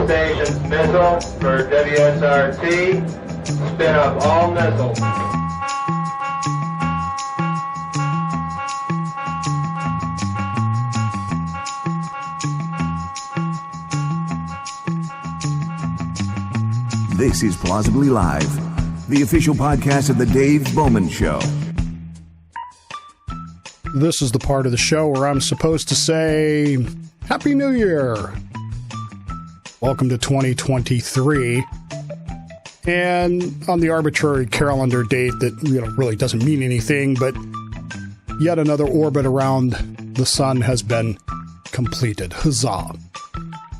stations missile for WSRT. Spin up all missiles. This is Plausibly Live, the official podcast of the Dave Bowman Show. This is the part of the show where I'm supposed to say, Happy New Year! Welcome to 2023. And on the arbitrary calendar date that really doesn't mean anything, but yet another orbit around the sun has been completed. Huzzah!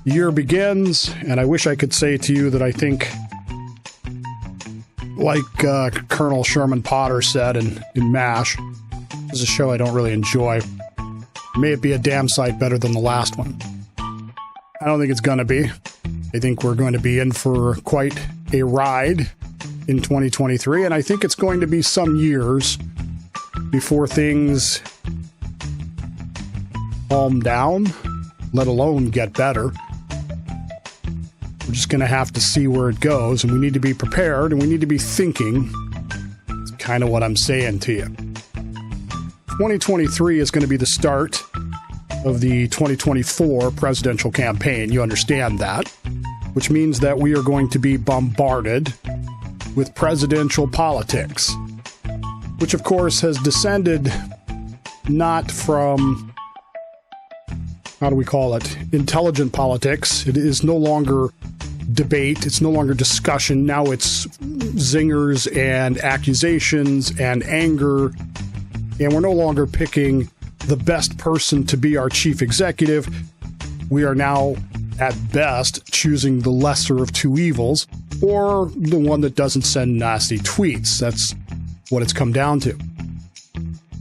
The year begins, and I wish I could say to you that I think, like Colonel Sherman Potter said in MASH, this is a show I don't really enjoy. May it be a damn sight better than the last one. I don't think it's going to be. I think we're going to be in for quite a ride in 2023, and I think it's going to be some years before things calm down, let alone get better. We're just going to have to see where it goes, and we need to be prepared, and we need to be thinking. It's kind of what I'm saying to you. 2023 is going to be the start of the 2024 presidential campaign. You understand that, which means that we are going to be bombarded with presidential politics, which of course has descended not from, how do we call it, intelligent politics. It is no longer debate. It's no longer discussion. Now it's zingers and accusations and anger. And we're no longer picking the best person to be our chief executive. We are now, at best, choosing the lesser of two evils, or the one that doesn't send nasty tweets. That's what it's come down to.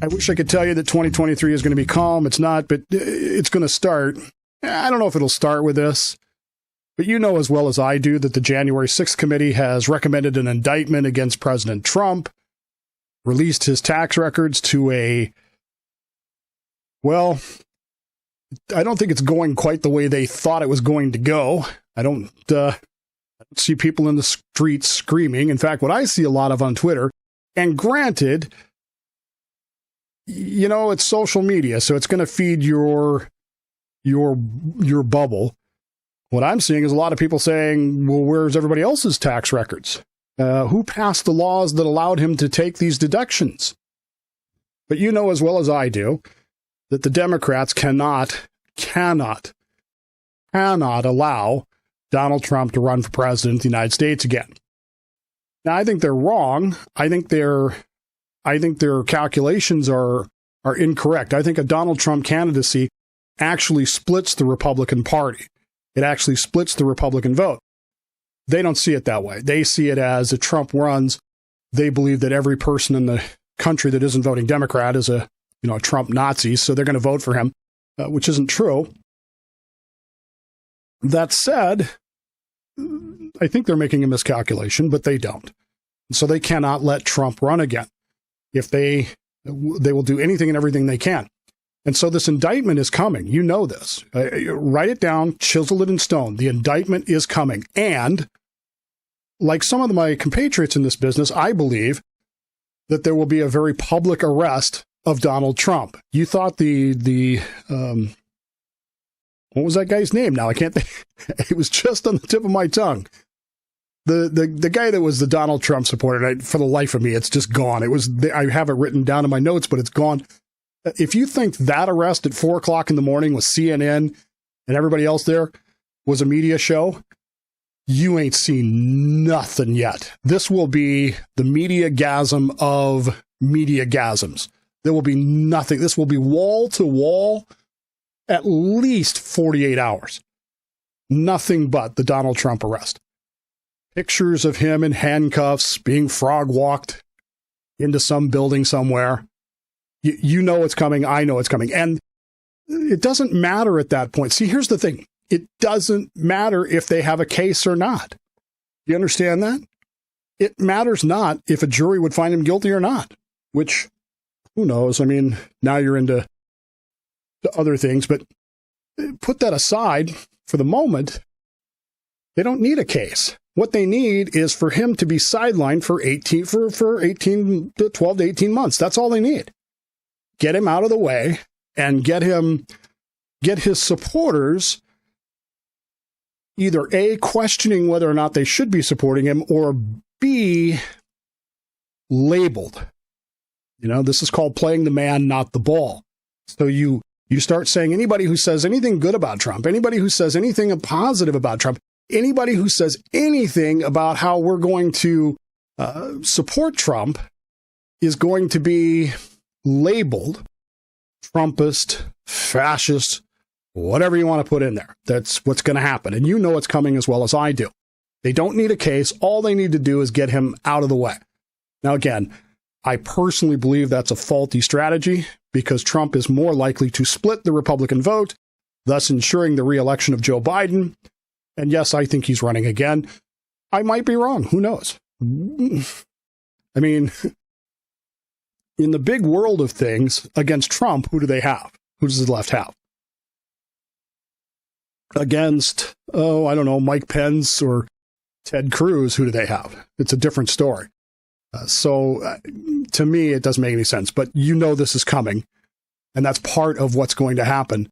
I wish I could tell you that 2023 is going to be calm. It's not, but it's going to start. I don't know if it'll start with this, but you know as well as I do that the January 6th committee has recommended an indictment against President Trump, released his tax records to I don't think it's going quite the way they thought it was going to go. I don't see people in the streets screaming. In fact, what I see a lot of on Twitter, and granted, it's social media, so it's going to feed your bubble. What I'm seeing is a lot of people saying, well, where's everybody else's tax records? Who passed the laws that allowed him to take these deductions? But you know as well as I do that the Democrats cannot allow Donald Trump to run for president of the United States again. Now, I think they're wrong. I think their calculations are incorrect. I think a Donald Trump candidacy actually splits the Republican Party. It actually splits the Republican vote. They don't see it that way. They see it as if Trump runs, they believe that every person in the country that isn't voting Democrat is a Trump Nazi, so they're going to vote for him, which isn't true. That said, I think they're making a miscalculation, but they don't. So they cannot let Trump run again. If they will do anything and everything they can. And so this indictment is coming. You know this. Write it down, chisel it in stone. The indictment is coming. And like some of my compatriots in this business, I believe that there will be a very public arrest of Donald Trump. You thought the what was that guy's name now? I can't think. It was just on the tip of my tongue. The guy that was the Donald Trump supporter, for the life of me, it's just gone. I have it written down in my notes, but it's gone. If you think that arrest at 4 o'clock in the morning with CNN and everybody else there was a media show, you ain't seen nothing yet. This will be the media-gasm of media-gasms. There will be nothing. This will be wall-to-wall at least 48 hours. Nothing but the Donald Trump arrest. Pictures of him in handcuffs being frog-walked into some building somewhere. You know it's coming. I know it's coming. And it doesn't matter at that point. See, here's the thing. It doesn't matter if they have a case or not. You understand that? It matters not if a jury would find him guilty or not, which, who knows? I mean, now you're into other things, but put that aside for the moment. They don't need a case. What they need is for him to be sidelined for 12 to 18 months. That's all they need. Get him out of the way and get his supporters either A, questioning whether or not they should be supporting him, or B, labeled. This is called playing the man, not the ball. So you start saying anybody who says anything good about Trump, anybody who says anything positive about Trump, anybody who says anything about how we're going to support Trump is going to be labeled Trumpist, fascist, whatever you want to put in there. That's what's going to happen. And you know it's coming as well as I do. They don't need a case. All they need to do is get him out of the way. Now, again, I personally believe that's a faulty strategy because Trump is more likely to split the Republican vote, thus ensuring the re-election of Joe Biden. And yes, I think he's running again. I might be wrong. Who knows? I mean, in the big world of things, against Trump, who do they have? Who does the left have? Against, I don't know, Mike Pence or Ted Cruz, who do they have? It's a different story. So to me, it doesn't make any sense. But this is coming. And that's part of what's going to happen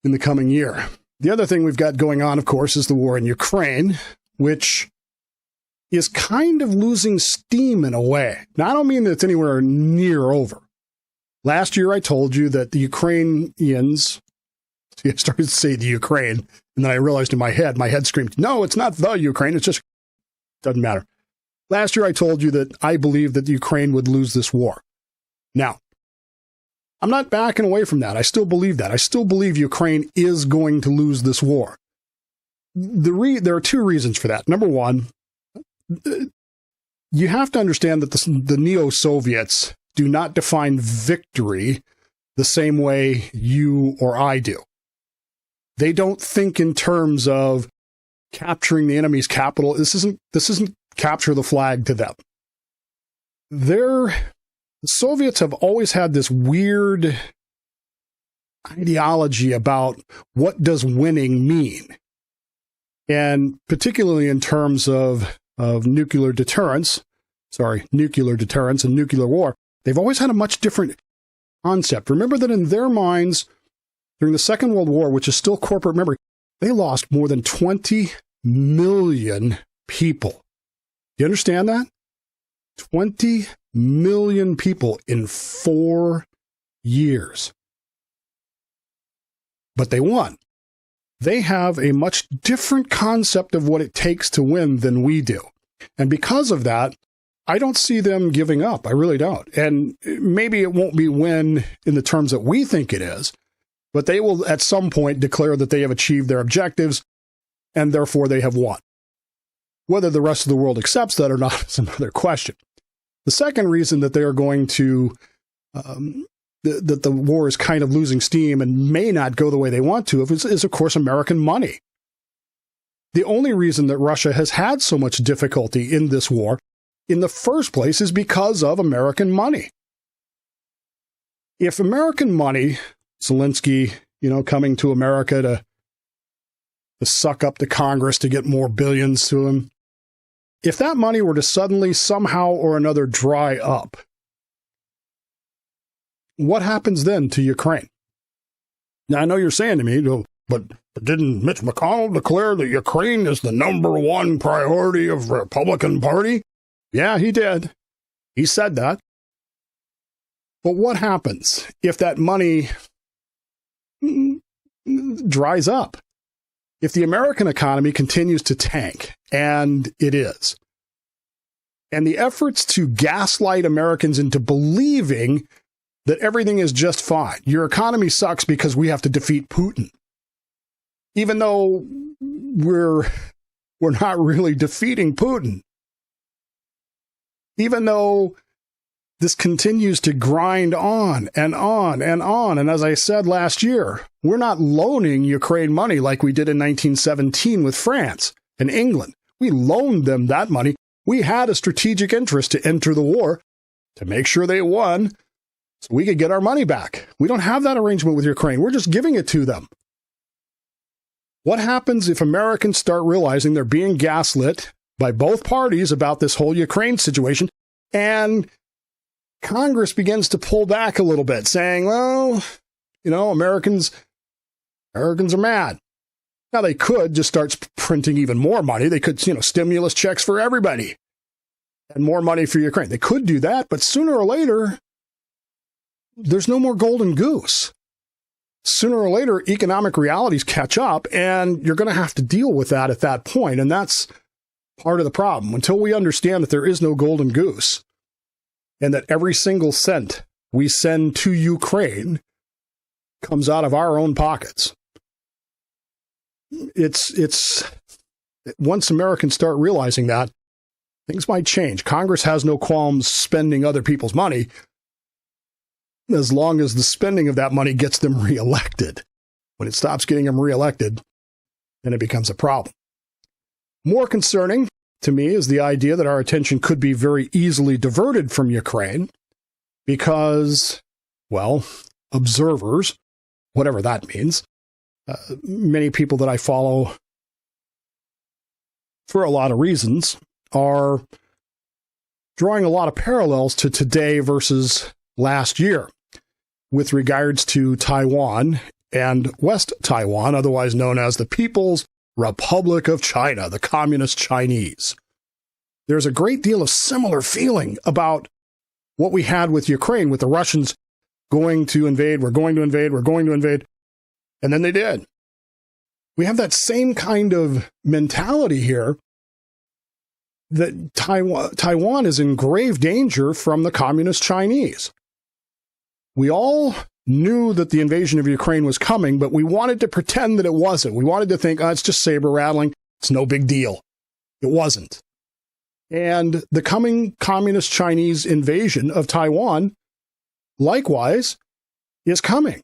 in the coming year. The other thing we've got going on, of course, is the war in Ukraine, which is kind of losing steam in a way. Now, I don't mean that it's anywhere near over. Last year, I told you that the Ukrainians, I started to say the Ukraine, and then I realized in my head screamed, no, it's not the Ukraine, it's just, doesn't matter. Last year, I told you that I believed that the Ukraine would lose this war. Now, I'm not backing away from that. I still believe that. I still believe Ukraine is going to lose this war. There are two reasons for that. Number one, you have to understand that the neo-Soviets do not define victory the same way you or I do. They don't think in terms of capturing the enemy's capital. This isn't capture the flag to them. The Soviets have always had this weird ideology about what does winning mean. And particularly in terms of nuclear deterrence and nuclear war, they've always had a much different concept. Remember that in their minds, during the Second World War, which is still corporate memory, they lost more than 20 million people. Do you understand that? 20 million people in 4 years. But they won. They have a much different concept of what it takes to win than we do. And because of that, I don't see them giving up. I really don't. And maybe it won't be win in the terms that we think it is, but they will at some point declare that they have achieved their objectives and therefore they have won. Whether the rest of the world accepts that or not is another question. The second reason that they are going to, that the war is kind of losing steam and may not go the way they want to is, of course, American money. The only reason that Russia has had so much difficulty in this war in the first place is because of American money. If American money, Zelensky, coming to America to suck up the Congress to get more billions to him, if that money were to suddenly somehow or another dry up, what happens then to Ukraine? Now, I know you're saying to me, but didn't Mitch McConnell declare that Ukraine is the #1 priority of the Republican Party? Yeah, he did. He said that. But what happens if that money dries up? If the American economy continues to tank, and it is, and the efforts to gaslight Americans into believing that everything is just fine, your economy sucks because we have to defeat Putin, even though we're not really defeating Putin, even though this continues to grind on and on and on. And as I said last year, we're not loaning Ukraine money like we did in 1917 with France and England. We loaned them that money. We had a strategic interest to enter the war to make sure they won so we could get our money back. We don't have that arrangement with Ukraine. We're just giving it to them. What happens if Americans start realizing they're being gaslit by both parties about this whole Ukraine situation, and Congress begins to pull back a little bit, saying, well, Americans are mad. Now, they could just start printing even more money. They could, stimulus checks for everybody and more money for Ukraine. They could do that, but sooner or later, there's no more golden goose. Sooner or later, economic realities catch up, and you're going to have to deal with that at that point. And that's part of the problem. Until we understand that there is no golden goose and that every single cent we send to Ukraine comes out of our own pockets, it's once Americans start realizing that, things might change. Congress has no qualms spending other people's money as long as the spending of that money gets them reelected. When it stops getting them reelected, then it becomes a problem. More concerning to me is the idea that our attention could be very easily diverted from Ukraine because, well, observers, whatever that means, many people that I follow for a lot of reasons are drawing a lot of parallels to today versus last year with regards to Taiwan and West Taiwan, otherwise known as the People's Republic of China, the Communist Chinese. There's a great deal of similar feeling about what we had with Ukraine, with the Russians going to invade, we're going to invade, and then they did. We have that same kind of mentality here that Taiwan is in grave danger from the Communist Chinese. We all knew that the invasion of Ukraine was coming, but we wanted to pretend that it wasn't. We wanted to think, it's just saber rattling. It's no big deal. It wasn't. And the coming Communist Chinese invasion of Taiwan, likewise, is coming.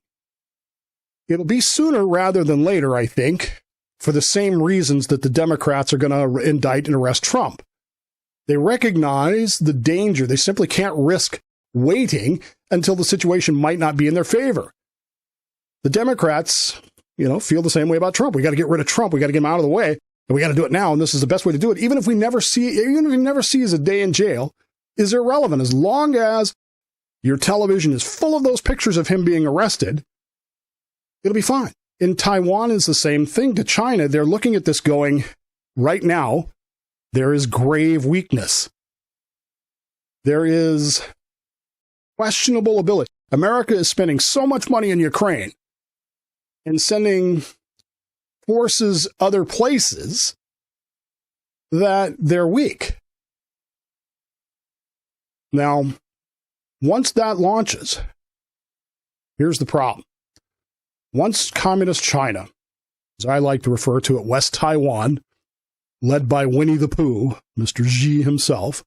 It'll be sooner rather than later, I think, for the same reasons that the Democrats are going to indict and arrest Trump. They recognize the danger. They simply can't risk waiting until the situation might not be in their favor. The Democrats, feel the same way about Trump. We got to get rid of Trump. We got to get him out of the way, and we got to do it now. And this is the best way to do it. Even if he never sees a day in jail, is irrelevant. As long as your television is full of those pictures of him being arrested, it'll be fine. In Taiwan is the same thing to China. They're looking at this going, right now, there is grave weakness. There is questionable ability. America is spending so much money in Ukraine and sending forces other places that they're weak. Now, once that launches, here's the problem. Once Communist China, as I like to refer to it, West Taiwan, led by Winnie the Pooh, Mr. Xi himself,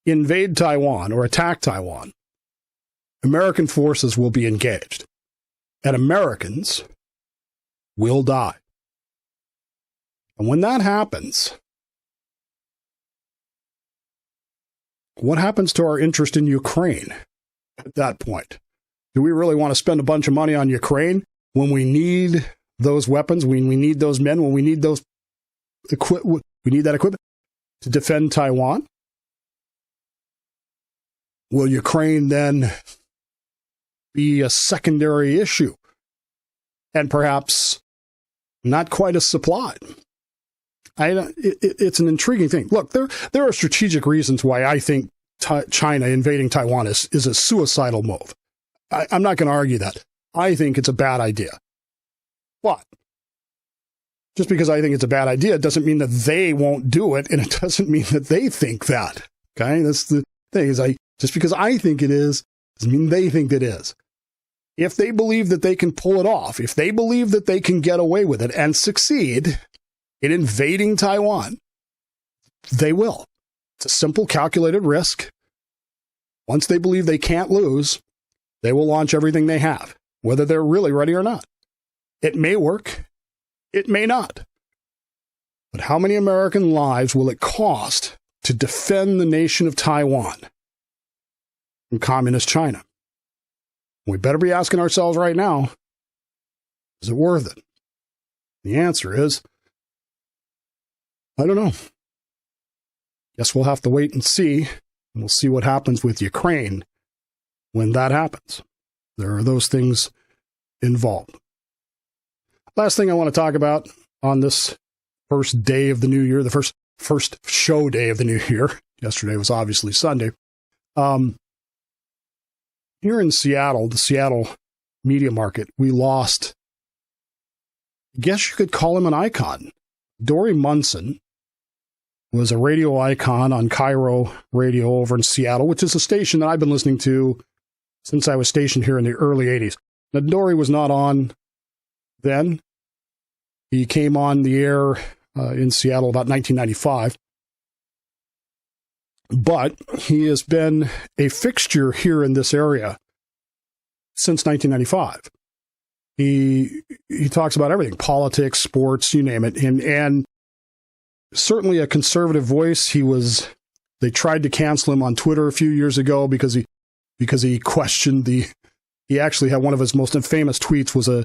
invade Taiwan or attack Taiwan, American forces will be engaged, and Americans will die. And when that happens, what happens to our interest in Ukraine at that point? Do we really want to spend a bunch of money on Ukraine when we need those weapons, when we need those men, when we need those we need that equipment to defend Taiwan? Will Ukraine then be a secondary issue and perhaps not quite as supplied? It's an intriguing thing. Look, there are strategic reasons why I think China invading Taiwan is a suicidal move. I'm not going to argue that. I think it's a bad idea. But just because I think it's a bad idea doesn't mean that they won't do it, and it doesn't mean that they think that. Okay? That's the thing, is just because I think it is doesn't mean they think it is. If they believe that they can pull it off, if they believe that they can get away with it and succeed in invading Taiwan, they will. It's a simple, calculated risk. Once they believe they can't lose, they will launch everything they have, whether they're really ready or not. It may work. It may not. But how many American lives will it cost to defend the nation of Taiwan from communist China? We better be asking ourselves right now, is it worth it? The answer is, I don't know. Guess we'll have to wait and see. And we'll see what happens with Ukraine when that happens. There are those things involved. Last thing I want to talk about on this first day of the new year, the first show day of the new year. Yesterday was obviously Sunday. Here in Seattle, the Seattle media market, we lost, I guess you could call him an icon. Dory Munson was a radio icon on Cairo Radio over in Seattle, which is a station that I've been listening to since I was stationed here in the early 80s. Now, Dory was not on then. He came on the air in Seattle about 1995. But he has been a fixture here in this area since 1995. He talks about everything, politics, sports, you name it. And certainly a conservative voice. They tried to cancel him on Twitter a few years ago because he questioned he actually had one of his most famous tweets was a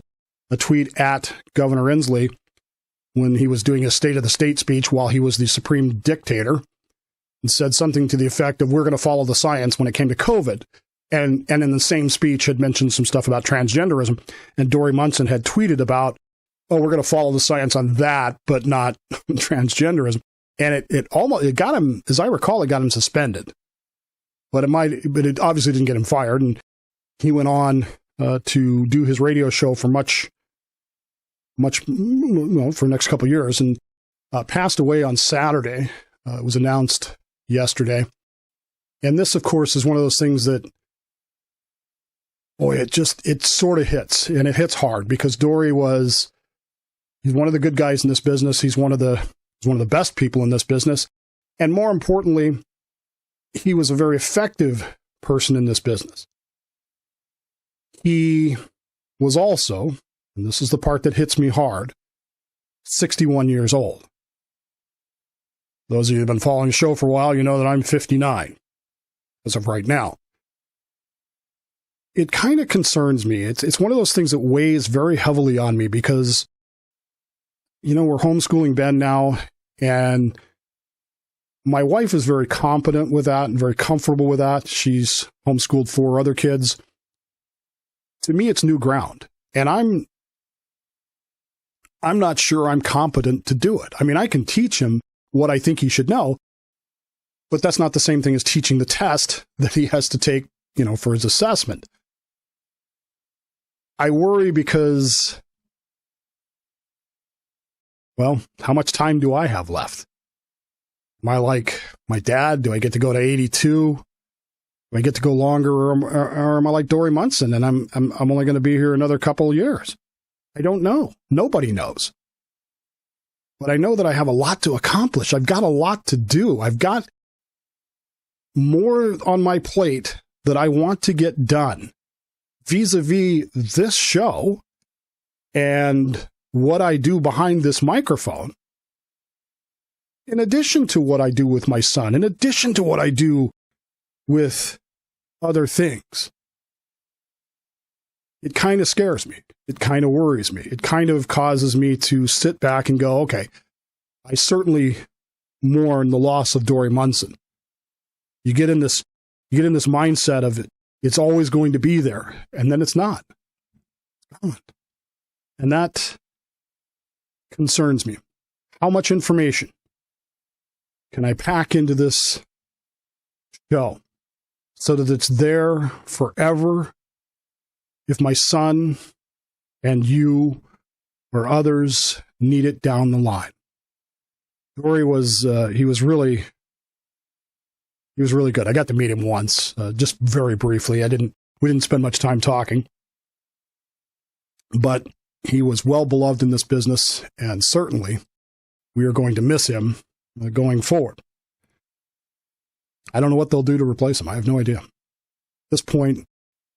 tweet at Governor Inslee when he was doing a State of the State speech while he was the supreme dictator, and said something to the effect of, we're going to follow the science when it came to COVID. And in the same speech had mentioned some stuff about transgenderism. And Dory Munson had tweeted about, we're going to follow the science on that, but not transgenderism. And it got him, as I recall, it got him suspended. But it obviously didn't get him fired. And he went on to do his radio show for for the next couple of years, and passed away on Saturday. It was announced yesterday. And this, of course, is one of those things that, it sort of hits, and it hits hard, because Dory he's one of the good guys in this business. He's one of the best people in this business. And more importantly, he was a very effective person in this business. He was also, and this is the part that hits me hard, 61 years old. Those of you who have been following the show for a while, you know that I'm 59 as of right now. It kind of concerns me. It's one of those things that weighs very heavily on me because, we're homeschooling Ben now, and my wife is very competent with that and very comfortable with that. She's homeschooled 4 other kids. To me, it's new ground, and I'm not sure I'm competent to do it. I mean, I can teach him what I think he should know, but that's not the same thing as teaching the test that he has to take, for his assessment. I worry because, how much time do I have left? Am I like my dad? Do I get to go to 82? Do I get to go longer, or am I like Dory Munson and I'm only going to be here another couple of years? I don't know. Nobody knows. But I know that I have a lot to accomplish. I've got a lot to do. I've got more on my plate that I want to get done vis-a-vis this show and what I do behind this microphone, in addition to what I do with my son, in addition to what I do with other things. It kind of scares me. It kind of worries me. It kind of causes me to sit back and go, okay, I certainly mourn the loss of Dory Munson. You get in this mindset of it's always going to be there, and then it's not. And that concerns me. How much information can I pack into this show so that it's there forever if my son and you or others need it down the line? Dory was really good. I got to meet him once, just very briefly. We didn't spend much time talking, but he was well beloved in this business, and certainly we are going to miss him going forward. I don't know what they'll do to replace him. I have no idea. At this point,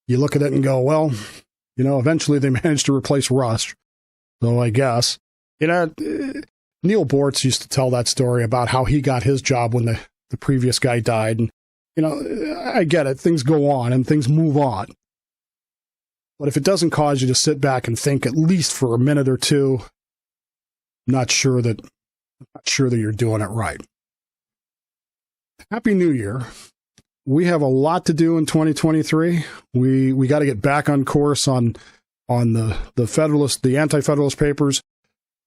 you look at it and go, eventually they managed to replace Rush. So I guess, Neil Bortz used to tell that story about how he got his job when the previous guy died. And, I get it. Things go on and things move on. But if it doesn't cause you to sit back and think at least for a minute or two, not sure that you're doing it right. Happy New Year. We have a lot to do in 2023. We got to get back on course on the Federalist, the anti-Federalist papers.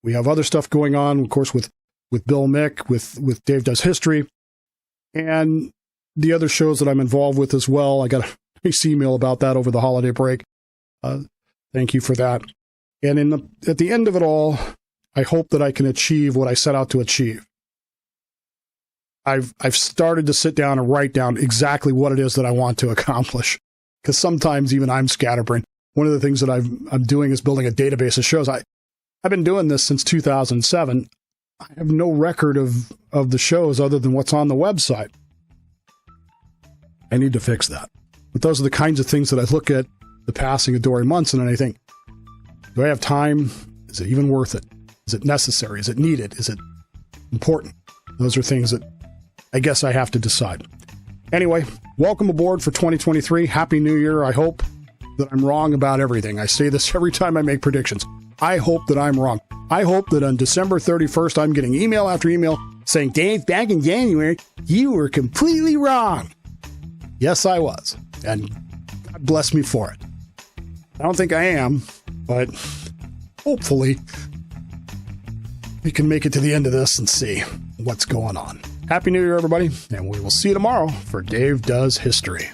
We have other stuff going on, of course, with Bill Mick, with Dave Does History, and the other shows that I'm involved with as well. I got a nice email about that over the holiday break. Thank you for that. And at the end of it all, I hope that I can achieve what I set out to achieve. I've started to sit down and write down exactly what it is that I want to accomplish, because sometimes even I'm scatterbrained. One of the things that I'm doing is building a database of shows. I've been doing this since 2007. I have no record of the shows other than what's on the website. I need to fix that. But those are the kinds of things that I look at the passing of Dory Munson and I think, do I have time? Is it even worth it? Is it necessary? Is it needed? Is it important? Those are things that I guess I have to decide. Anyway, welcome aboard for 2023. Happy New Year. I hope that I'm wrong about everything. I say this every time I make predictions. I hope that I'm wrong. I hope that on December 31st, I'm getting email after email saying, Dave, back in January, you were completely wrong. Yes, I was. And God bless me for it. I don't think I am, but hopefully we can make it to the end of this and see what's going on. Happy New Year, everybody, and we will see you tomorrow for Dave Does History.